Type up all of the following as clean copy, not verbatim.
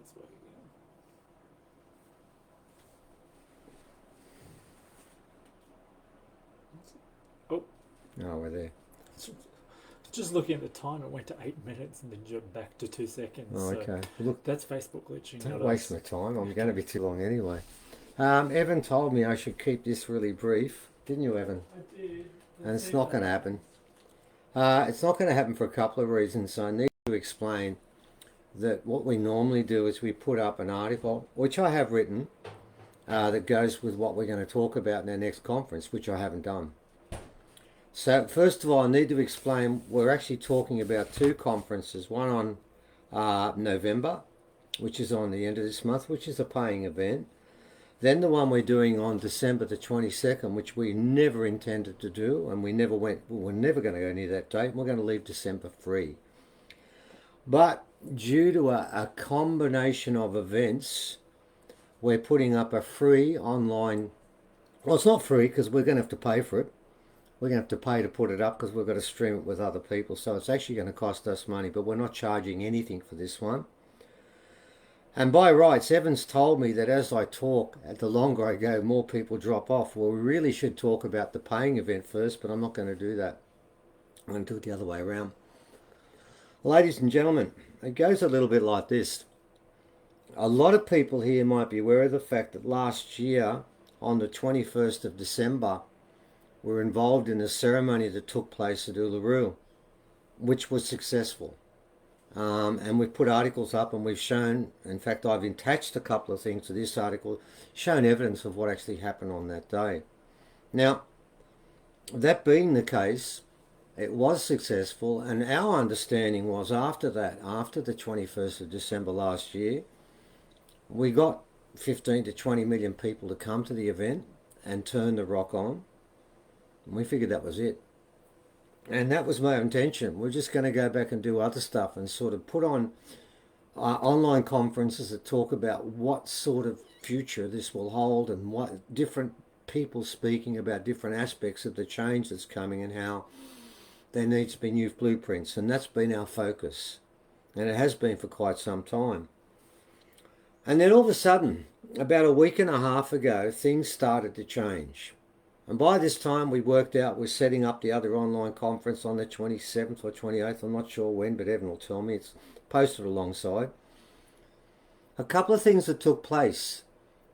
it's working now. Oh, Oh, we're there. just looking at the time, it went to 8 minutes and then jumped back to 2 seconds. Oh, So okay. Well, look, that's Facebook glitching, don't not waste us. my time. I'm going to be too long anyway. Evan told me I should keep this really brief. Didn't you, Evan? I did. And it's not going to happen. It's not going to happen for a couple of reasons. So I need to explain that what we normally do is we put up an article, which I have written, that goes with what we're going to talk about in our next conference, which I haven't done. So first of all, I need to explain we're actually talking about two conferences, one on November, which is on the end of this month, which is a paying event. Then the one we're doing on December the 22nd, which we never intended to do, and we're never going to go near that date. We're going to leave December free. But due to a combination of events, we're putting up a free online. Well, it's not free because we're going to have to pay for it. We're going to have to pay to put it up because we've got to stream it with other people. So it's actually going to cost us money, but we're not charging anything for this one. And by rights, Evans told me that as I talk, the longer I go, more people drop off. Well, we really should talk about the paying event first, but I'm not going to do that. I'm going to do it the other way around. Ladies and gentlemen, it goes a little bit like this. A lot of people here might be aware of the fact that last year, on the 21st of December, we were involved in a ceremony that took place at Uluru, which was successful. And we've put articles up and we've shown, in fact, I've attached a couple of things to this article, shown evidence of what actually happened on that day. Now, that being the case, it was successful, and our understanding was after that, after the 21st of December last year, we got 15 to 20 million people to come to the event and turn the rock on. And we figured that was it. And that was my intention. We're just going to go back and do other stuff and sort of put on online conferences that talk about what sort of future this will hold and what different people speaking about different aspects of the change that's coming and how there needs to be new blueprints. And that's been our focus. And it has been for quite some time. And then all of a sudden, about a week and a half ago, things started to change. And by this time, we worked out we're setting up the other online conference on the 27th or 28th. I'm not sure when, but Evan will tell me. It's posted alongside. A couple of things that took place,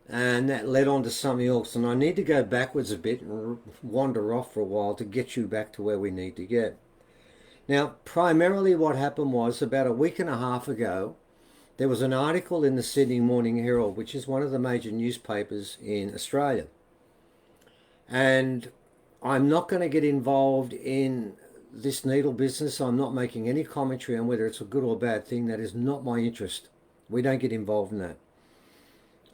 and that led on to something else. And I need to go backwards a bit and wander off for a while to get you back to where we need to get. Now, primarily what happened was about a week and a half ago, there was an article in the Sydney Morning Herald, which is one of the major newspapers in Australia. And I'm not going to get involved in this needle business. I'm not making any commentary on whether it's a good or bad thing. That is not my interest. We don't get involved in that.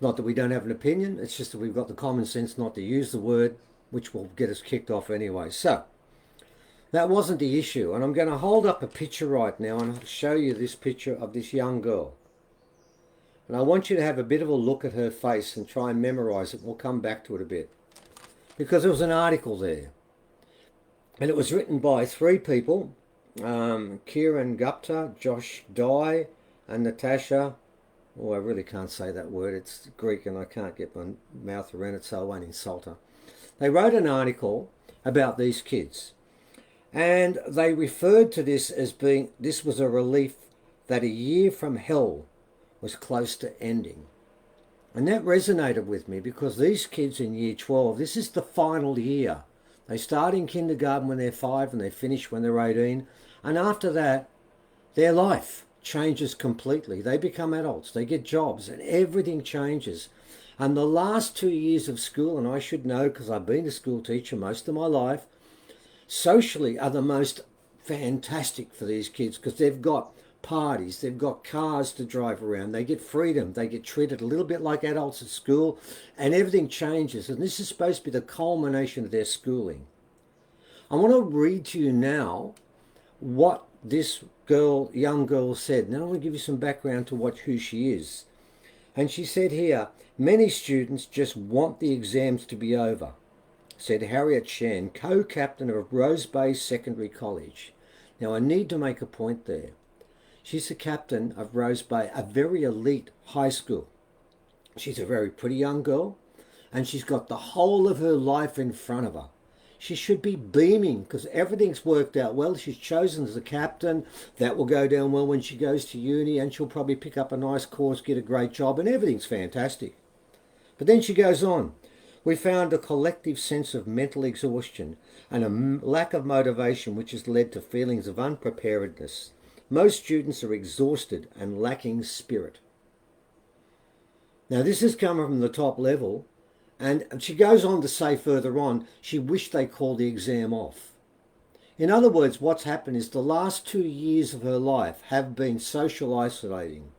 Not that we don't have an opinion. It's just that we've got the common sense not to use the word, which will get us kicked off anyway. So that wasn't the issue. And I'm going to hold up a picture right now and I'll show you this picture of this young girl. And I want you to have a bit of a look at her face and try and memorize it. We'll come back to it a bit. Because there was an article there. And it was written by three people, Kiran Gupta, Josh Dye, and Natasha. Oh, I really can't say that word. It's Greek and I can't get my mouth around it, so I won't insult her. They wrote an article about these kids. And they referred to this as being, this was a relief that a year from hell was close to ending. And that resonated with me because these kids in year 12, this is the final year. They start in kindergarten when they're 5 and they finish when they're 18. And after that, their life changes completely. They become adults, they get jobs, and everything changes. And the last 2 years of school, and I should know because I've been a school teacher most of my life, socially are the most fantastic for these kids because they've got parties, they've got cars to drive around, they get freedom, they get treated a little bit like adults at school, and everything changes. And this is supposed to be the culmination of their schooling. I want to read to you now what this young girl said. Now I want to give you some background to who she is. And she said here, many students just want the exams to be over, said Harriet Shen, co-captain of Rose Bay Secondary College. Now I need to make a point there. She's the captain of Rose Bay, a very elite high school. She's a very pretty young girl, and she's got the whole of her life in front of her. She should be beaming because everything's worked out well. She's chosen as the captain. That will go down well when she goes to uni, and she'll probably pick up a nice course, get a great job, and everything's fantastic. But then she goes on. We found a collective sense of mental exhaustion and a lack of motivation, which has led to feelings of unpreparedness. Most students are exhausted and lacking spirit. Now, this has come from the top level, and she goes on to say further on, she wished they called the exam off. In other words, what's happened is the last 2 years of her life have been social isolating.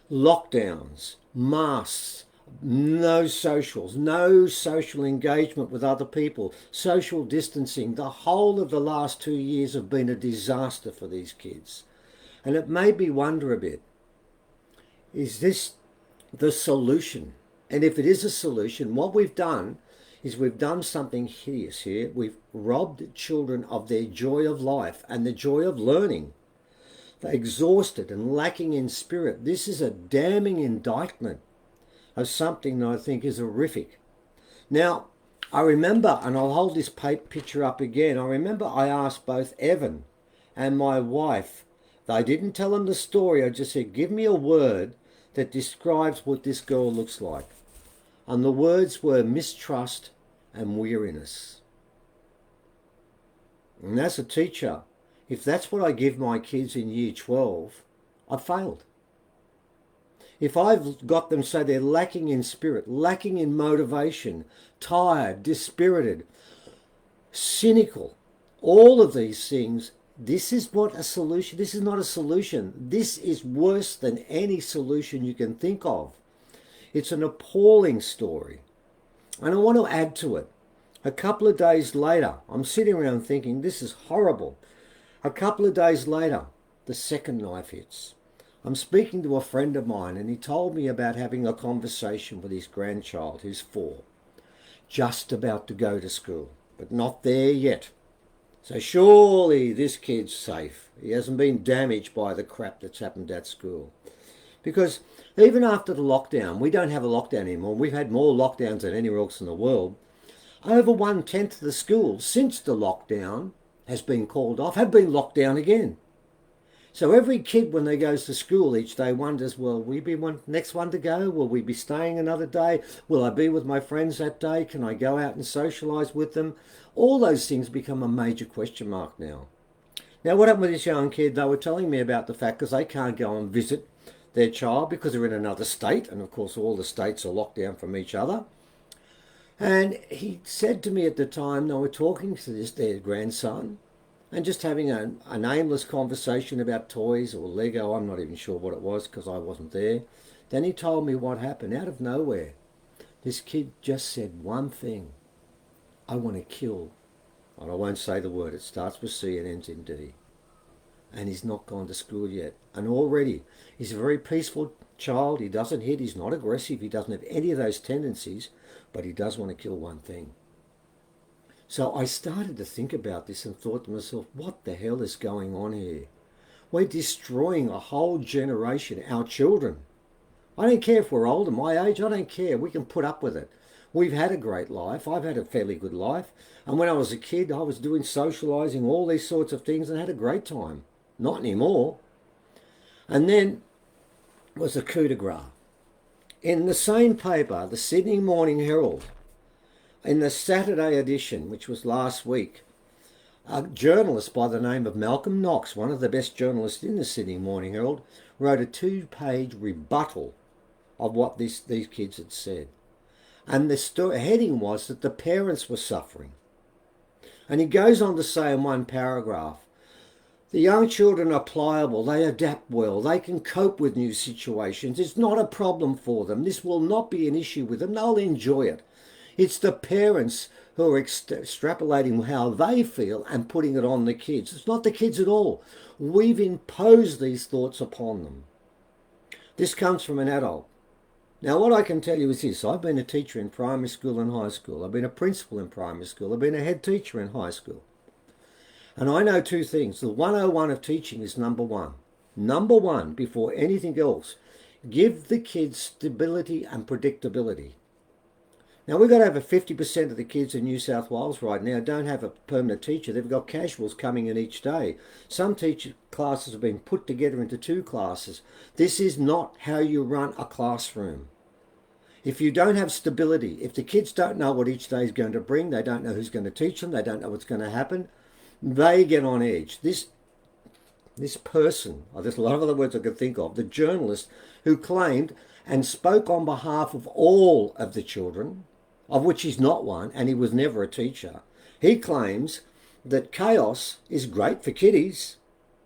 Lockdowns, masks, no socials, no social engagement with other people, social distancing. The whole of the last 2 years have been a disaster for these kids. And it made me wonder a bit, is this the solution? And if it is a solution, what we've done is we've done something hideous here. We've robbed children of their joy of life and the joy of learning. They're exhausted and lacking in spirit. This is a damning indictment of something that I think is horrific. Now, I remember, and I'll hold this picture up again, I remember I asked both Evan and my wife, I didn't tell them the story, I just said, give me a word that describes what this girl looks like. And the words were mistrust and weariness. And as a teacher, if that's what I give my kids in year 12, I've failed. If I've got them so they're lacking in spirit, lacking in motivation, tired, dispirited, cynical, all of these things, this is what a solution, this is not a solution. This is worse than any solution you can think of. It's an appalling story. And I want to add to it. A couple of days later, I'm sitting around thinking, this is horrible. A couple of days later, the second knife hits. I'm speaking to a friend of mine, and he told me about having a conversation with his grandchild, who's 4, just about to go to school, but not there yet. So surely this kid's safe. He hasn't been damaged by the crap that's happened at school. Because even after the lockdown, we don't have a lockdown anymore. We've had more lockdowns than anywhere else in the world. Over 1/10 of the schools since the lockdown has been called off have been locked down again. So every kid, when they goes to school each day, wonders, will we be next one to go? Will we be staying another day? Will I be with my friends that day? Can I go out and socialise with them? All those things become a major question mark now. Now, what happened with this young kid? They were telling me about the fact because they can't go and visit their child because they're in another state. And, of course, all the states are locked down from each other. And he said to me at the time, they were talking to their grandson, and just having an aimless conversation about toys or Lego. I'm not even sure what it was because I wasn't there. Then he told me what happened out of nowhere. This kid just said one thing. I want to kill. And I won't say the word. It starts with C and ends in D. And he's not gone to school yet. And already, he's a very peaceful child. He doesn't hit. He's not aggressive. He doesn't have any of those tendencies. But he does want to kill one thing. So I started to think about this and thought to myself, what the hell is going on here? We're destroying a whole generation, our children. I don't care if we're older, my age, I don't care. We can put up with it. We've had a great life. I've had a fairly good life. And when I was a kid, I was doing socialising, all these sorts of things, and had a great time. Not anymore. And then was a coup de grace. In the same paper, the Sydney Morning Herald, in the Saturday edition, which was last week, a journalist by the name of Malcolm Knox, one of the best journalists in the Sydney Morning Herald, wrote a 2-page rebuttal of what these kids had said. And the heading was that the parents were suffering. And he goes on to say in one paragraph, the young children are pliable, they adapt well, they can cope with new situations. It's not a problem for them. This will not be an issue with them. They'll enjoy it. It's the parents who are extrapolating how they feel and putting it on the kids. It's not the kids at all. We've imposed these thoughts upon them. This comes from an adult. Now, what I can tell you is this. I've been a teacher in primary school and high school. I've been a principal in primary school. I've been a head teacher in high school. And I know 2 things. The 101 of teaching is number 1. Number one, before anything else, give the kids stability and predictability. Now, we've got over 50% of the kids in New South Wales right now don't have a permanent teacher. They've got casuals coming in each day. Some teacher classes have been put together into 2 classes. This is not how you run a classroom. If you don't have stability, if the kids don't know what each day is going to bring, they don't know who's going to teach them, they don't know what's going to happen, they get on edge. This person, there's a lot of other words I could think of, the journalist who claimed and spoke on behalf of all of the children, of which he's not one, and he was never a teacher. He claims that chaos is great for kiddies,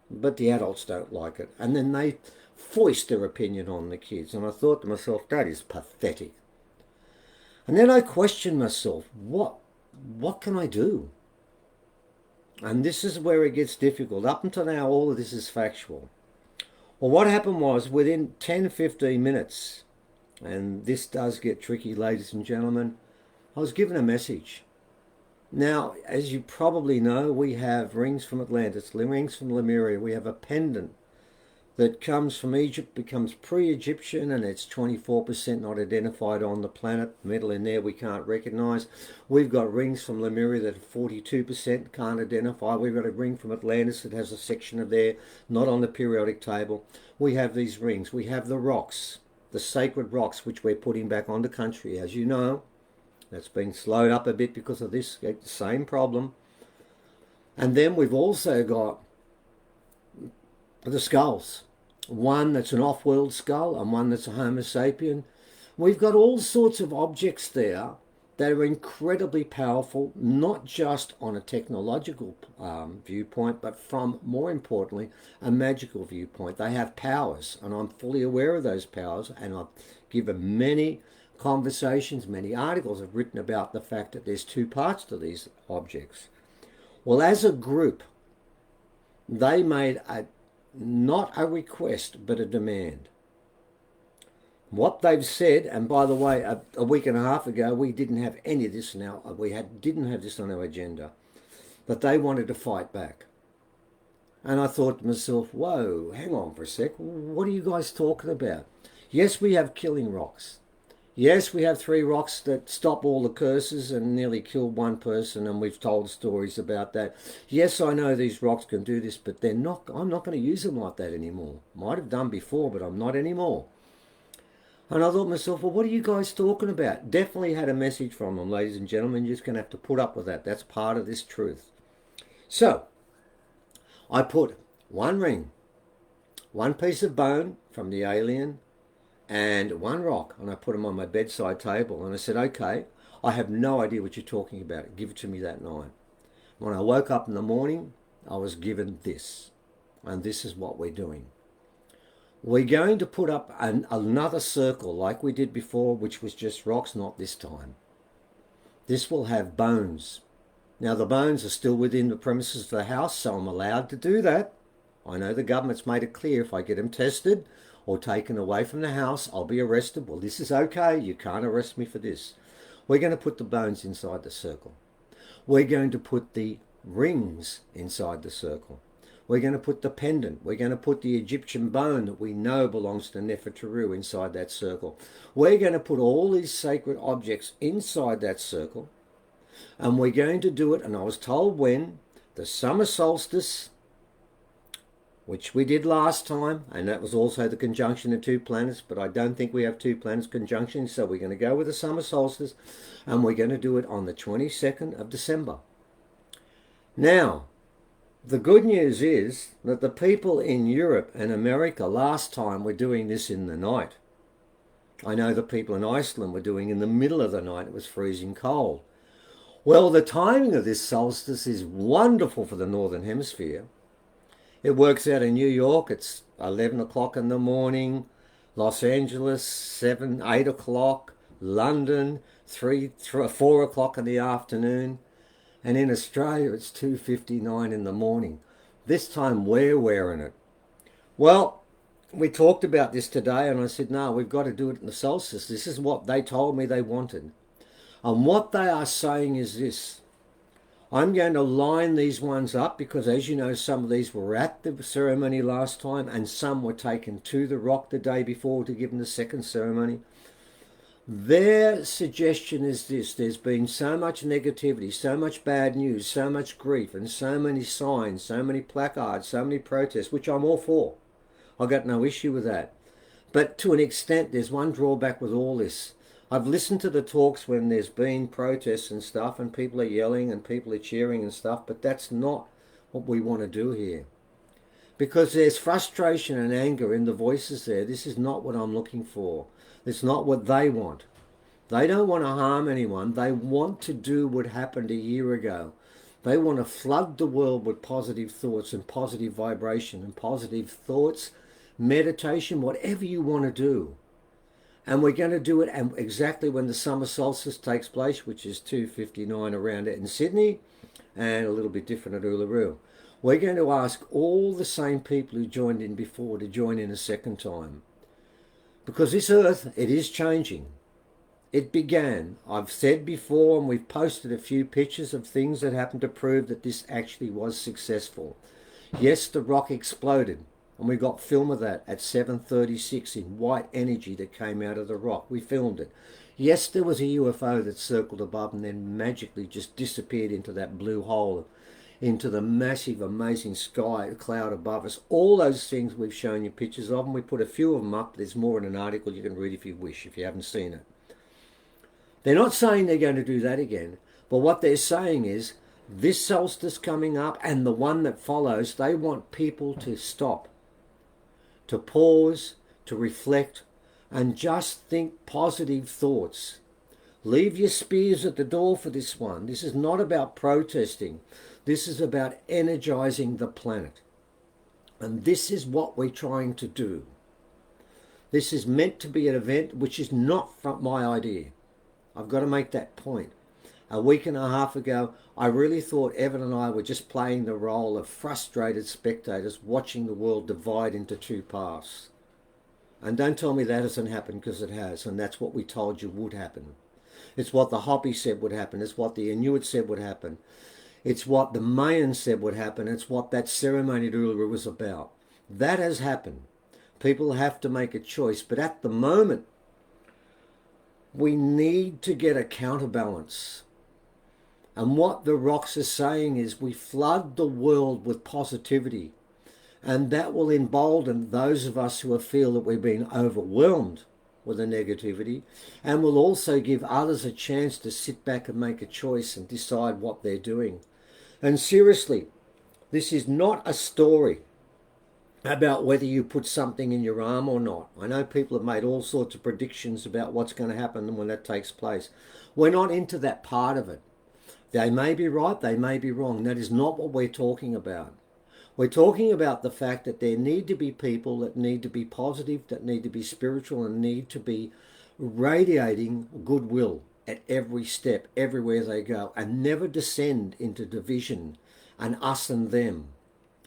but the adults don't like it. And then they foist their opinion on the kids. And I thought to myself, that is pathetic. And then I questioned myself, what can I do? And this is where it gets difficult. Up until now, all of this is factual. Well, what happened was within 10-15 minutes, and this does get tricky, ladies and gentlemen, I was given a message. Now, as you probably know, we have rings from Atlantis, rings from Lemuria. We have a pendant that comes from Egypt, becomes pre-Egyptian, and it's 24% not identified on the planet. Metal in there we can't recognize. We've got rings from Lemuria that are 42% can't identify. We've got a ring from Atlantis that has a section of there not on the periodic table. We have these rings. We have the rocks, the sacred rocks, which we're putting back on the country, as you know. That's been slowed up a bit because of this same problem. And then we've also got the skulls. One that's an off-world skull and one that's a Homo sapien. We've got all sorts of objects there that are incredibly powerful, not just on a technological viewpoint, but from, more importantly, a magical viewpoint. They have powers, and I'm fully aware of those powers, and I've given many conversations, many articles have written about the fact that there's 2 parts to these objects. Well, as a group, they made not a request, but a demand. What they've said, and by the way, a week and a half ago, we didn't have any of this now. Didn't have this on our agenda, but they wanted to fight back. And I thought to myself, whoa, hang on for a sec. What are you guys talking about? Yes, we have killing rocks. Yes, we have 3 rocks that stop all the curses and nearly kill 1 person, and we've told stories about that. Yes, I know these rocks can do this, but I'm not going to use them like that anymore. Might have done before, but I'm not anymore. And I thought to myself, well, what are you guys talking about? Definitely had a message from them, ladies and gentlemen. You're just going to have to put up with that. That's part of this truth. So, I put 1 ring, 1 piece of bone from the alien, and 1 rock, and I put them on my bedside table, and I said, okay, I have no idea what you're talking about. Give it to me that night. When I woke up in the morning, I was given this, and this is what we're doing. We're going to put up another circle like we did before, which was just rocks, not this time. This will have bones. Now, the bones are still within the premises of the house, so I'm allowed to do that. I know the government's made it clear if I get them tested or taken away from the house, I'll be arrested. Well, this is okay. You can't arrest me for this. We're going to put the bones inside the circle. We're going to put the rings inside the circle. We're going to put the pendant. We're going to put the Egyptian bone that we know belongs to Nefertari inside that circle. We're going to put all these sacred objects inside that circle. And we're going to do it, and I was told when, the summer solstice, which we did last time, and that was also the conjunction of 2 planets, but I don't think we have 2 planets conjunction, so we're going to go with the summer solstice, and we're going to do it on the 22nd of December. Now, the good news is that the people in Europe and America last time were doing this in the night. I know the people in Iceland were doing in the middle of the night. It was freezing cold. Well, the timing of this solstice is wonderful for the Northern Hemisphere. It works out in New York, it's 11 o'clock in the morning, Los Angeles, 7, 8 o'clock, London, 4 o'clock in the afternoon, and in Australia it's 2:59 in the morning. This time we're wearing it. Well, we talked about this today, and I said, no, we've got to do it in the solstice. This is what they told me they wanted. And what they are saying is this: I'm going to line these ones up because, as you know, some of these were at the ceremony last time and some were taken to the rock the day before to give them the second ceremony. Their suggestion is this: there's been so much negativity, so much bad news, so much grief, and so many signs, so many placards, so many protests, which I'm all for. I've got no issue with that. But to an extent, there's one drawback with all this. I've listened to the talks when there's been protests and stuff, and people are yelling and people are cheering and stuff, but that's not what we want to do here. Because there's frustration and anger in the voices there. This is not what I'm looking for. It's not what they want. They don't want to harm anyone. They want to do what happened a year ago. They want to flood the world with positive thoughts and positive vibration and positive thoughts, meditation, whatever you want to do. And we're going to do it exactly when the summer solstice takes place, which is 2:59 around it in Sydney, and a little bit different at Uluru. We're going to ask all the same people who joined in before to join in a second time. Because this earth, it is changing. It began. I've said before, and we've posted a few pictures of things that happened to prove that this actually was successful. Yes, the rock exploded. And we got film of that at 7:36 in white energy that came out of the rock. We filmed it. Yes, there was a UFO that circled above and then magically just disappeared into that blue hole, into the massive, amazing sky cloud above us. All those things we've shown you pictures of, and we put a few of them up. There's more in an article you can read if you wish, if you haven't seen it. They're not saying they're going to do that again, but what they're saying is this solstice coming up and the one that follows, they want people to stop, to pause, to reflect, and just think positive thoughts. Leave your spears at the door for this one. This is not about protesting. This is about energizing the planet. And this is what we're trying to do. This is meant to be an event which is not my idea. I've got to make that point. A week and a half ago, I really thought Evan and I were just playing the role of frustrated spectators watching the world divide into two paths. And don't tell me that hasn't happened, because it has, and that's what we told you would happen. It's what the Hopi said would happen. It's what the Inuit said would happen. It's what the Mayans said would happen. It's what that ceremony at Uluru was about. That has happened. People have to make a choice, but at the moment, we need to get a counterbalance. And what the rocks are saying is we flood the world with positivity, and that will embolden those of us who feel that we've been overwhelmed with the negativity, and will also give others a chance to sit back and make a choice and decide what they're doing. And seriously, this is not a story about whether you put something in your arm or not. I know people have made all sorts of predictions about what's going to happen when that takes place. We're not into that part of it. They may be right, they may be wrong. That is not what we're talking about. We're talking about the fact that there need to be people that need to be positive, that need to be spiritual, and need to be radiating goodwill at every step, everywhere they go, and never descend into division and us and them.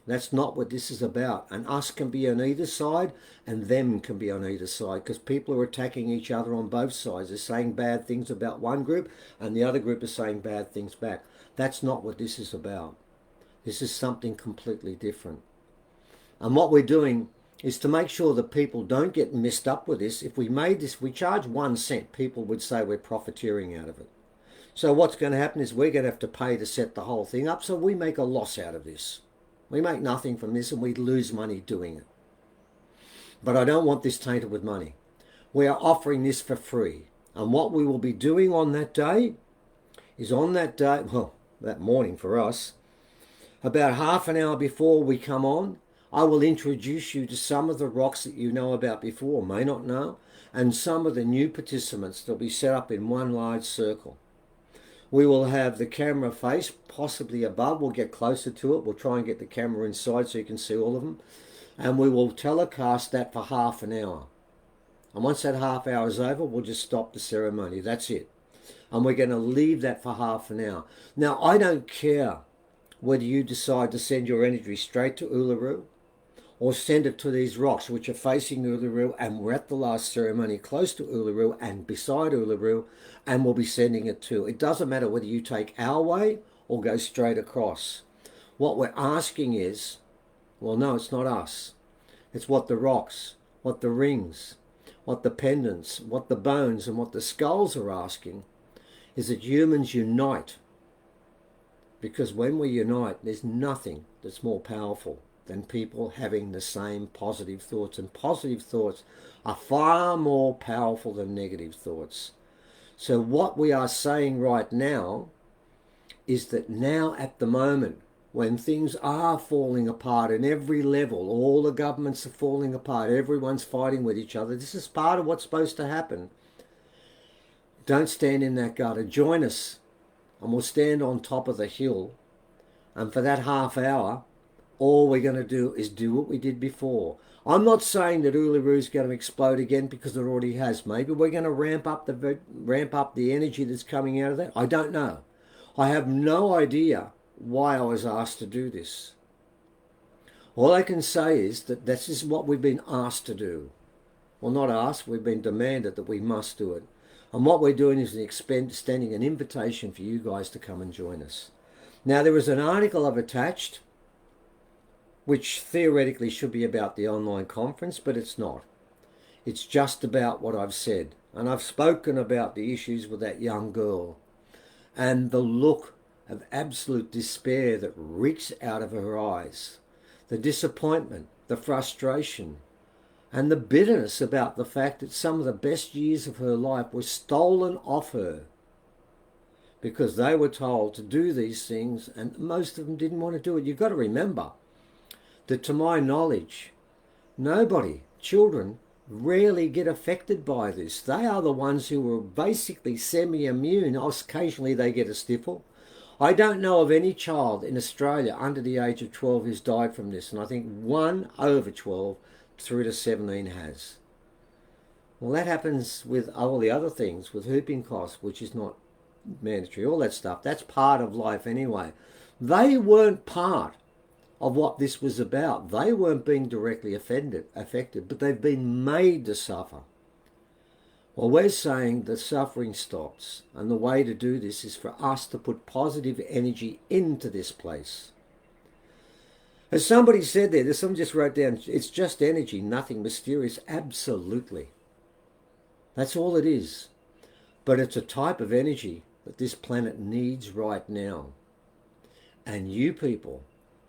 That's not what this is about. And us can be on either side, and them can be on either side, because people are attacking each other on both sides. They're saying bad things about one group, and the other group is saying bad things back. That's not what this is about. This is something completely different. And what we're doing is to make sure that people don't get messed up with this. If we made this, we charge 1 cent, people would say we're profiteering out of it. So what's going to happen is we're going to have to pay to set the whole thing up, so we make a loss out of this. We make nothing from this, and we lose money doing it. But I don't want this tainted with money. We are offering this for free. And what we will be doing on that day is on that day, well, that morning for us, about half an hour before we come on, I will introduce you to some of the rocks that you know about before, or may not know, and some of the new participants that will be set up in one large circle. We will have the camera face possibly above. We'll get closer to it. We'll try and get the camera inside so you can see all of them. And we will telecast that for half an hour. And once that half hour is over, we'll just stop the ceremony. That's it. And we're going to leave that for half an hour. Now, I don't care whether you decide to send your energy straight to Uluru or send it to these rocks which are facing Uluru, and we're at the last ceremony close to Uluru and beside Uluru, and we'll be sending it to. It doesn't matter whether you take our way or go straight across. What we're asking is, well, no, it's not us. It's what the rocks, what the rings, what the pendants, what the bones and what the skulls are asking is that humans unite. Because when we unite, there's nothing that's more powerful than people having the same positive thoughts. And positive thoughts are far more powerful than negative thoughts. So what we are saying right now is that now at the moment, when things are falling apart in every level, all the governments are falling apart, everyone's fighting with each other, this is part of what's supposed to happen. Don't stand in that gutter. Join us and we'll stand on top of the hill. And for that half hour, all we're going to do is do what we did before. I'm not saying that Uluru is going to explode again because it already has. Maybe we're going to ramp up the energy that's coming out of that. I don't know. I have no idea why I was asked to do this. All I can say is that this is what we've been asked to do. Well, not asked, we've been demanded that we must do it. And what we're doing is extending an invitation for you guys to come and join us. Now, there is an article I've attached, which theoretically should be about the online conference, but it's not. It's just about what I've said. And I've spoken about the issues with that young girl and the look of absolute despair that reeks out of her eyes, the disappointment, the frustration, and the bitterness about the fact that some of the best years of her life were stolen off her because they were told to do these things and most of them didn't want to do it. You've got to remember that to my knowledge, nobody, children, rarely get affected by this. They are the ones who are basically semi-immune. Occasionally they get a sniffle. I don't know of any child in Australia under the age of 12 who's died from this, and I think one over 12 through to 17 has. Well, that happens with all the other things, with whooping cough, which is not mandatory, all that stuff. That's part of life anyway. They weren't part of what this was about. They weren't being directly affected, but they've been made to suffer. Well, we're saying the suffering stops, and the way to do this is for us to put positive energy into this place. As somebody said there, someone just wrote down, it's just energy, nothing mysterious. Absolutely. That's all it is. But it's a type of energy that this planet needs right now. And you people,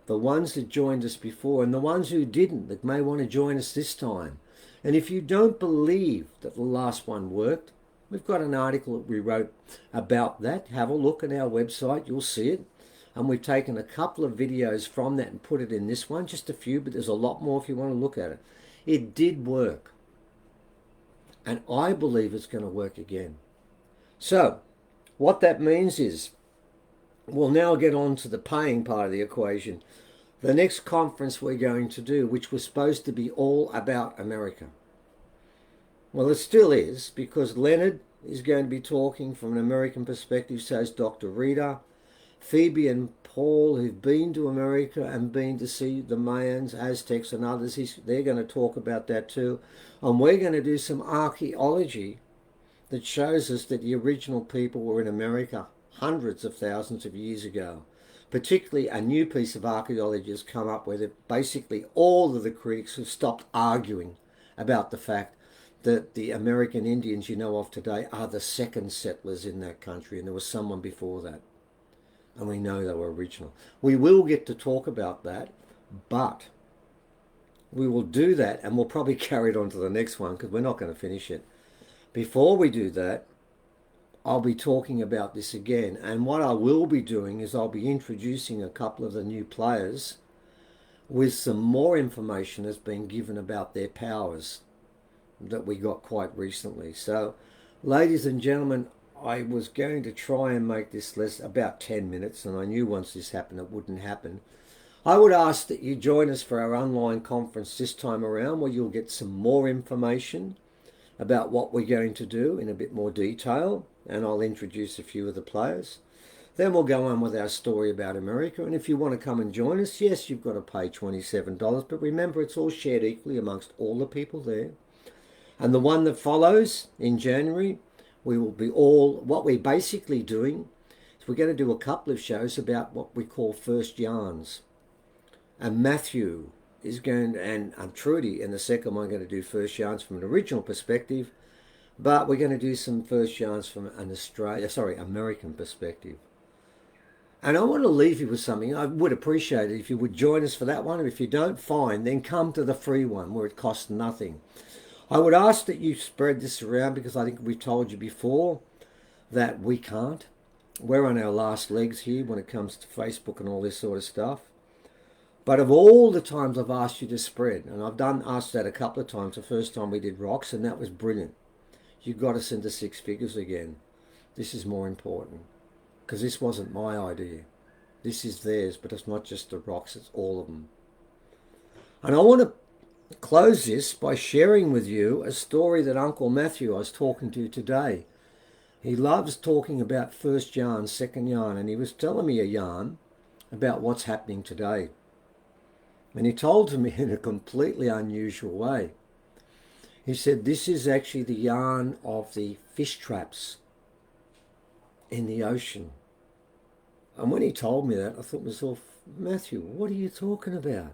the ones that joined us before and the ones who didn't, that may want to join us this time. And if you don't believe that the last one worked, we've got an article that we wrote about that. Have a look at our website, you'll see it. And we've taken a couple of videos from that and put it in this one, just a few, but there's a lot more if you want to look at it. It did work. And I believe it's going to work again. So, what that means is, we'll now get on to the paying part of the equation. The next conference we're going to do, which was supposed to be all about America. Well, it still is, because Leonard is going to be talking from an American perspective, so is Dr. Rita. Phoebe and Paul, who've been to America and been to see the Mayans, Aztecs and others, they're going to talk about that too. And we're going to do some archaeology that shows us that the original people were in America hundreds of thousands of years ago. Particularly a new piece of archaeology has come up where basically all of the critics have stopped arguing about the fact that the American Indians you know of today are the second settlers in that country, and there was someone before that. And we know they were original. We will get to talk about that, but we will do that, and we'll probably carry it on to the next one because we're not going to finish it. Before we do that, I'll be talking about this again, and what I will be doing is I'll be introducing a couple of the new players with some more information that's been given about their powers that we got quite recently. So, ladies and gentlemen, I was going to try and make this less about 10 minutes, and I knew once this happened it wouldn't happen. I would ask that you join us for our online conference this time around, where you'll get some more information about what we're going to do in a bit more detail, and I'll introduce a few of the players. Then we'll go on with our story about America, and if you want to come and join us, yes, you've got to pay $27, but remember it's all shared equally amongst all the people there. And the one that follows in January, we will be all, what we're basically doing So we're going to do a couple of shows about what we call first yarns. And Matthew is going, and Trudy in the second one, are going to do first yarns from an original perspective, but we're going to do some first yarns from an American perspective. And I want to leave you with something. I would appreciate it if you would join us for that one. And if you don't, fine, then come to the free one where it costs nothing. I would ask that you spread this around, because I think we've told you before that we can't. We're on our last legs here when it comes to Facebook and all this sort of stuff. But of all the times I've asked you to spread, and I've asked that a couple of times, the first time we did rocks, and that was brilliant. You got us into six figures again. This is more important, because this wasn't my idea. This is theirs, but it's not just the rocks, it's all of them. And I want to close this by sharing with you a story that Uncle Matthew I was talking to today. He loves talking about first yarn, second yarn, and he was telling me a yarn about what's happening today. And he told to me in a completely unusual way. He said, this is actually the yarn of the fish traps in the ocean. And when he told me that, I thought to myself, Matthew, what are you talking about?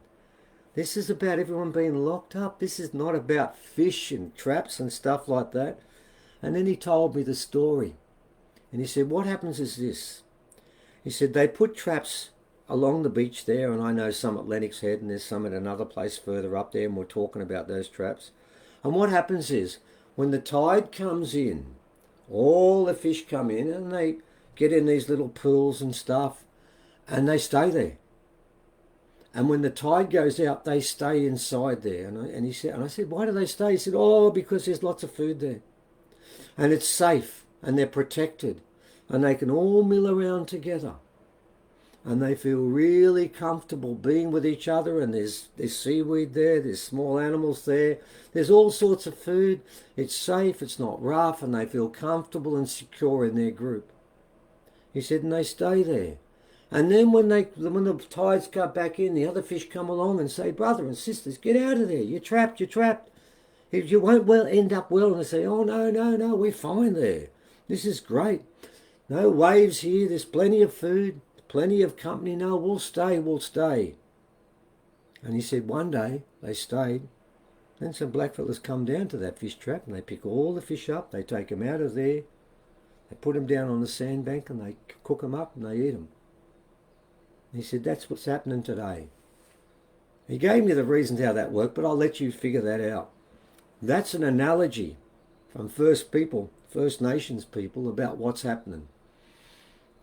This is about everyone being locked up. This is not about fish and traps and stuff like that. And then he told me the story. And he said, what happens is this. He said, they put traps along the beach there, and I know some at Lennox Head, and there's some at another place further up there, and we're talking about those traps. And what happens is, when the tide comes in, all the fish come in, and they get in these little pools and stuff, and they stay there. And when the tide goes out, they stay inside there. And I said, why do they stay? He said, oh, because there's lots of food there. And it's safe, and they're protected, and they can all mill around together. And they feel really comfortable being with each other, and there's seaweed there, there's small animals there, there's all sorts of food. It's safe, it's not rough, and they feel comfortable and secure in their group. He said, and they stay there. And then when the tides come back in, the other fish come along and say, brother and sisters, get out of there, you're trapped, you're trapped. You won't end up well. And they say, oh, no, we're fine there. This is great. No waves here, there's plenty of food. Plenty of company. No, we'll stay. And he said one day they stayed. Then some blackfellas come down to that fish trap, and they pick all the fish up. They take them out of there. They put them down on the sandbank, and they cook them up, and they eat them. And he said, that's what's happening today. He gave me the reasons how that worked, but I'll let you figure that out. That's an analogy from First Nations people, about what's happening.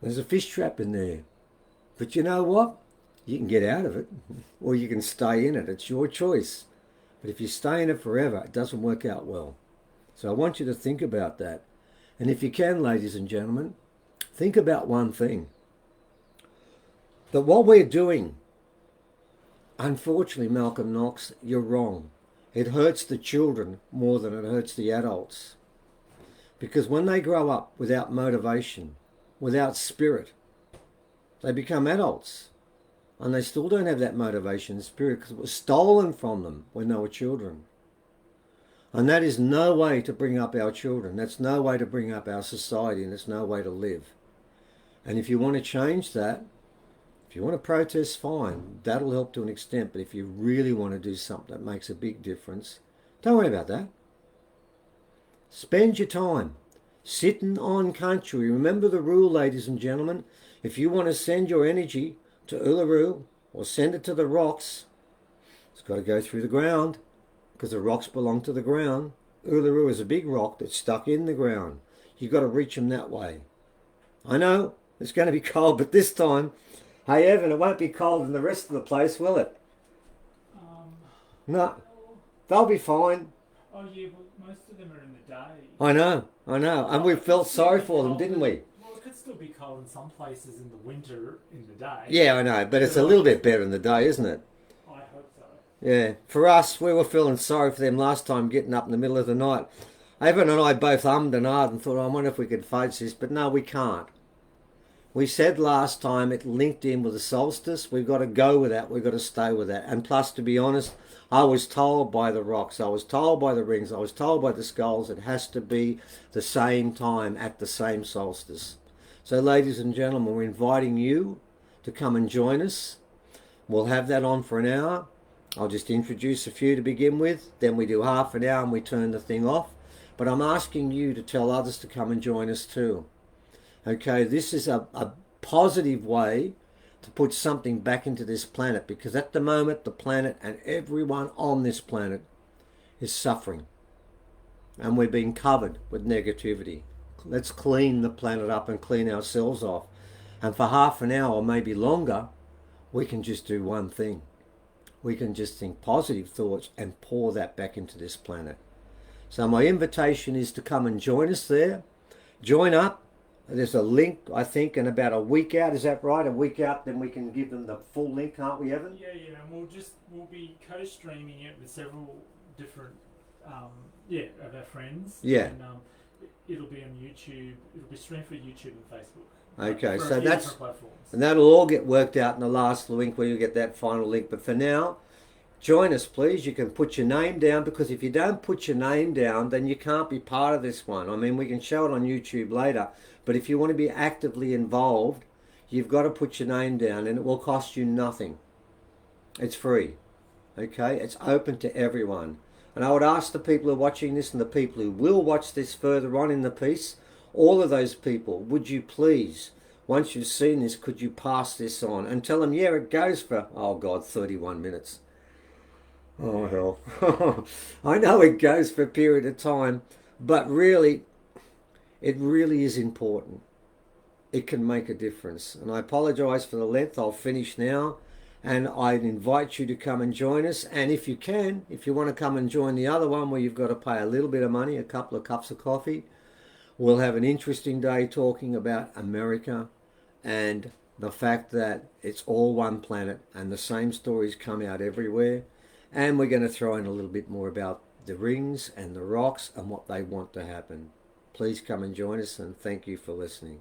There's a fish trap in there. But you know what? You can get out of it, or you can stay in it. It's your choice. But if you stay in it forever, it doesn't work out well. So I want you to think about that. And if you can, ladies and gentlemen, think about one thing. That what we're doing, unfortunately, Malcolm Knox, you're wrong. It hurts the children more than it hurts the adults. Because when they grow up without motivation, without spirit, they become adults, and they still don't have that motivation and spirit, because it was stolen from them when they were children. And that is no way to bring up our children. That's no way to bring up our society, and it's no way to live. And if you want to change that, if you want to protest, fine, that'll help to an extent. But if you really want to do something that makes a big difference, don't worry about that. Spend your time sitting on country. Remember the rule, ladies and gentlemen. If you want to send your energy to Uluru or send it to the rocks, it's got to go through the ground, because the rocks belong to the ground. Uluru is a big rock that's stuck in the ground. You've got to reach them that way. I know it's going to be cold, but this time, hey Evan, it won't be cold in the rest of the place, will it? No, they'll be fine. Oh yeah, but most of them are in the day. I know, and we felt sorry for them, didn't we? Well, it could still be cold in some places in the winter in the day. Yeah, I know, but it's a little bit better in the day, isn't it? I hope so. Yeah, for us, we were feeling sorry for them last time, getting up in the middle of the night. Evan and I both ummed and ahed and thought, I wonder if we could face this, but no, we can't. We said last time it linked in with the solstice. We've got to go with that. We've got to stay with that. And plus, to be honest, I was told by the rocks, I was told by the rings, I was told by the skulls, it has to be the same time at the same solstice. So ladies and gentlemen, we're inviting you to come and join us. We'll have that on for an hour. I'll just introduce a few to begin with, then we do half an hour and we turn the thing off. But I'm asking you to tell others to come and join us too. Okay, this is a positive way to put something back into this planet, because at the moment the planet and everyone on this planet is suffering and we're being covered with negativity. Let's clean the planet up and clean ourselves off. And for half an hour or maybe longer, we can just do one thing. We can just think positive thoughts and pour that back into this planet. So my invitation is to come and join us there. Join up. There's a link, I think, in about a week out. Is that right? A week out, then we can give them the full link, can't we, Evan? Yeah, and we'll be co-streaming it with several different of our friends. Yeah. And it'll be on YouTube. It'll be streamed for YouTube and Facebook. Okay, for so a few that's, different platforms. and that'll all get worked out in the last link where you get that final link. But for now, join us, please. You can put your name down, because if you don't put your name down, then you can't be part of this one. I mean, we can show it on YouTube later, but if you want to be actively involved, you've got to put your name down, and it will cost you nothing. It's free. Okay? It's open to everyone. And I would ask the people who are watching this and the people who will watch this further on in the piece, all of those people, would you please, once you've seen this, could you pass this on and tell them, yeah, it goes for, oh God, 31 minutes. Oh hell. I know it goes for a period of time, but really, it really is important. It can make a difference. And I apologize for the length. I'll finish now. And I'd invite you to come and join us. And if you can, if you want to come and join the other one where you've got to pay a little bit of money, a couple of cups of coffee, we'll have an interesting day talking about America and the fact that it's all one planet and the same stories come out everywhere. And we're going to throw in a little bit more about the rings and the rocks and what they want to happen. Please come and join us, and thank you for listening.